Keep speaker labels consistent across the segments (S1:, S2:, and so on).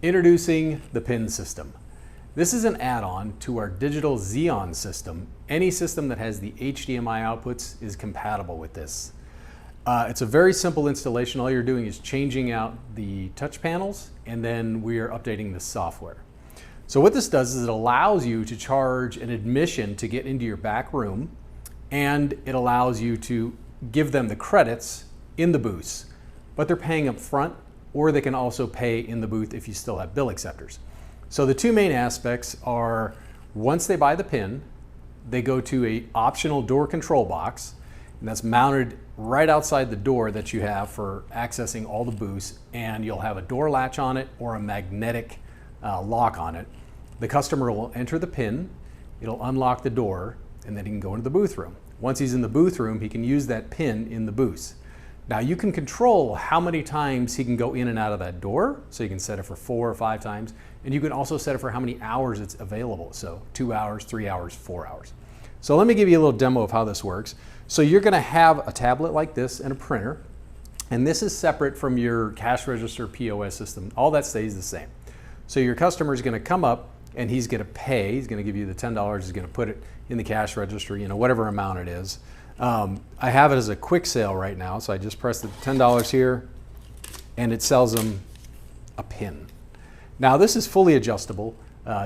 S1: Introducing the PIN system. This is an add-on to our digital Xeon system. Any system that has the HDMI outputs is compatible with this. It's a very simple installation. All you're doing is changing out the touch panels, and then we are updating the software. So what this does is it allows you to charge an admission to get into your back room, and it allows you to give them the credits in the booths, but they're paying up front, or they can also pay in the booth if you still have bill acceptors. So the two main aspects are, once they buy the PIN, they go to an optional door control box, and that's mounted right outside the door that you have for accessing all the booths, and you'll have a door latch on it or a magnetic lock on it. The customer will enter the PIN, it'll unlock the door, and then he can go into the booth room. Once he's in the booth room, he can use that PIN in the booths. Now you can control how many times he can go in and out of that door, so you can set it for 4 or 5 times, and you can also set it for how many hours it's available, so 2 hours, 3 hours, 4 hours. So let me give you a little demo of how this works. So you're going to have a tablet like this and a printer, and this is separate from your cash register POS system. All that stays the same. So your customer is going to come up and he's going to pay. He's going to give you the $10. He's going to put it in the cash register, whatever amount it is. I have it as a quick sale right now, so I just press the $10 here and it sells them a PIN. Now this is fully adjustable.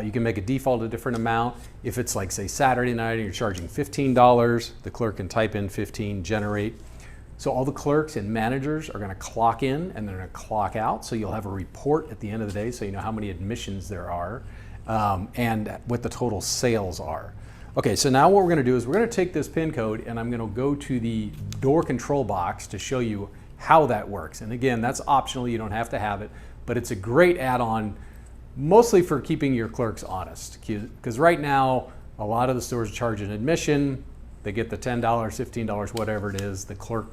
S1: You can make a default a different amount. If it's like, say, Saturday night and you're charging $15, the clerk can type in 15, generate. So all the clerks and managers are going to clock in and they're going to clock out, so you'll have a report at the end of the day so you know how many admissions there are and what the total sales are. Okay, so now what we're going to do is we're going to take this PIN code and I'm going to go to the door control box to show you how that works. And again, that's optional, you don't have to have it, but it's a great add-on mostly for keeping your clerks honest. Because right now, a lot of the stores charge an admission, they get the $10, $15, whatever it is, the clerk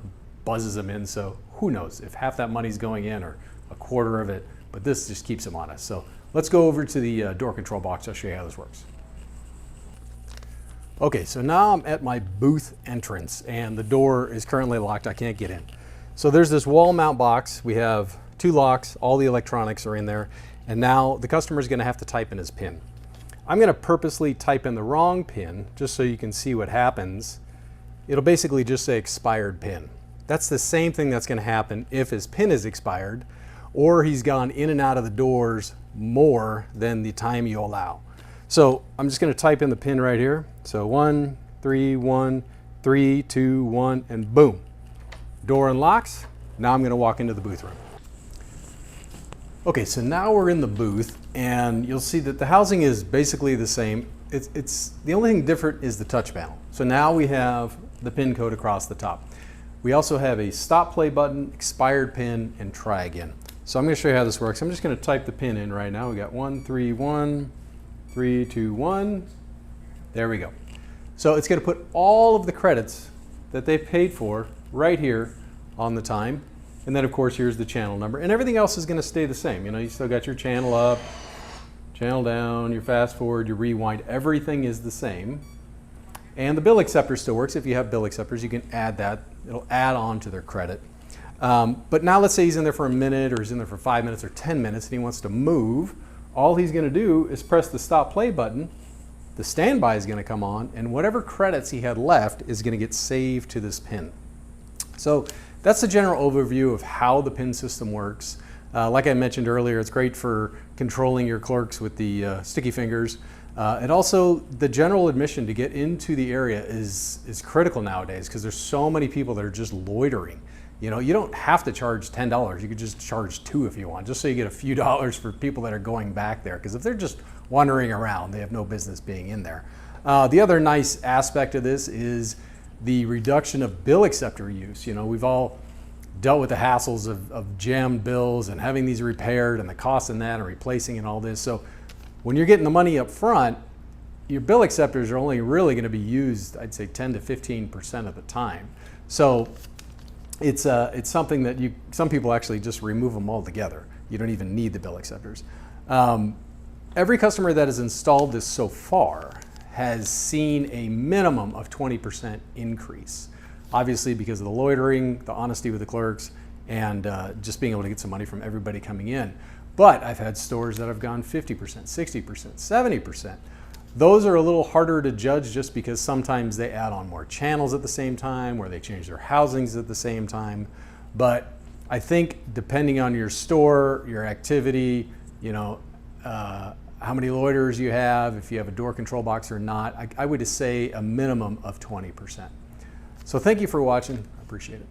S1: buzzes them in, so who knows if half that money's going in or a quarter of it, but this just keeps them honest. So let's go over to the door control box, I'll show you how this works. Okay, so now I'm at my booth entrance and the door is currently locked, I can't get in. So there's this wall mount box, we have 2 locks, all the electronics are in there, and now the customer is going to have to type in his PIN. I'm going to purposely type in the wrong PIN just so you can see what happens. It'll basically just say expired PIN. That's the same thing that's going to happen if his PIN is expired or he's gone in and out of the doors more than the time you allow. So I'm just going to type in the PIN right here. So 1, 3, 1, 3, 2, 1, and boom. Door unlocks. Now I'm going to walk into the booth room. Okay, so now we're in the booth and you'll see that the housing is basically the same. It's the only thing different is the touch panel. So now we have the PIN code across the top. We also have a stop play button, expired PIN, and try again. So I'm going to show you how this works. I'm just going to type the PIN in right now. We got 1, 3, 1, 3, 2, 1. There we go. So it's going to put all of the credits that they paid for right here on the time. And then of course here's the channel number, and everything else is going to stay the same. You still got your channel up, channel down, your fast forward, your rewind, everything is the same. And the bill acceptor still works. If you have bill acceptors, you can add that. It'll add on to their credit. But now let's say he's in there for a minute, or he's in there for 5 minutes or 10 minutes and he wants to move. All he's going to do is press the stop play button. The standby is going to come on, and whatever credits he had left is going to get saved to this PIN. So that's the general overview of how the PIN system works. Like I mentioned earlier, it's great for controlling your clerks with the sticky fingers. And also the general admission to get into the area is critical nowadays because there's so many people that are just loitering. You don't have to charge $10. You could just charge $2 if you want, just so you get a few dollars for people that are going back there. Because if they're just wandering around, they have no business being in there. The other nice aspect of this is the reduction of bill acceptor use. We've all dealt with the hassles of jammed bills and having these repaired and the cost in that and replacing and all this. So when you're getting the money up front, your bill acceptors are only really going to be used, I'd say 10 to 15% of the time. So it's something that some people actually just remove them altogether. You don't even need the bill acceptors. Every customer that has installed this so far has seen a minimum of 20% increase. Obviously because of the loitering, the honesty with the clerks, and just being able to get some money from everybody coming in. But I've had stores that have gone 50%, 60%, 70%. Those are a little harder to judge just because sometimes they add on more channels at the same time, or they change their housings at the same time. But I think depending on your store, your activity, how many loiterers you have, if you have a door control box or not, I would say a minimum of 20%. So thank you for watching. I appreciate it.